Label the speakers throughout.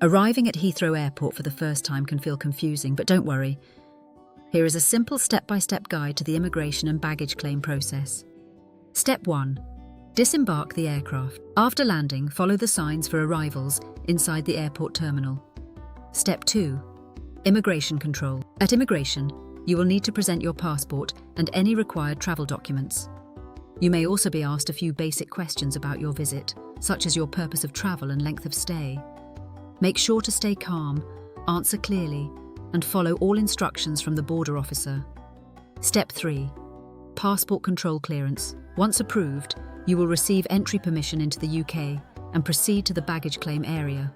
Speaker 1: Arriving at Heathrow Airport for the first time can feel confusing, but don't worry. Here is a simple step-by-step guide to the immigration and baggage claim process. Step 1. Disembark the aircraft. After landing, follow the signs for arrivals inside the airport terminal. Step 2. Immigration control. At immigration, you will need to present your passport and any required travel documents. You may also be asked a few basic questions about your visit, such as your purpose of travel and length of stay. Make sure to stay calm, answer clearly, and follow all instructions from the border officer. Step 3. Passport control clearance. Once approved, you will receive entry permission into the UK and proceed to the baggage claim area.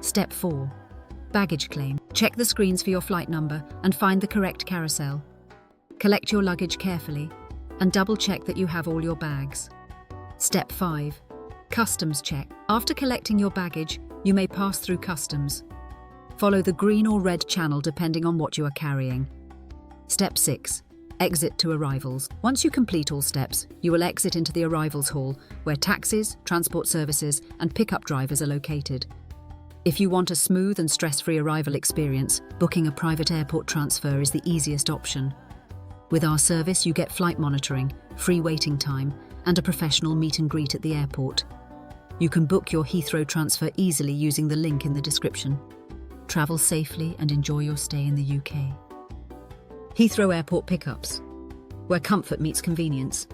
Speaker 1: Step 4. Baggage claim. Check the screens for your flight number and find the correct carousel. Collect your luggage carefully and double-check that you have all your bags. Step 5. Customs check. After collecting your baggage, you may pass through customs. Follow the green or red channel depending on what you are carrying. Step 6. Exit to arrivals. Once you complete all steps, you will exit into the arrivals hall, where taxis, transport services, and pickup drivers are located. If you want a smooth and stress-free arrival experience, booking a private airport transfer is the easiest option. With our service, you get flight monitoring, free waiting time, and a professional meet and greet at the airport. You can book your Heathrow transfer easily using the link in the description. Travel safely and enjoy your stay in the UK. Heathrow Airport pickups, where comfort meets convenience.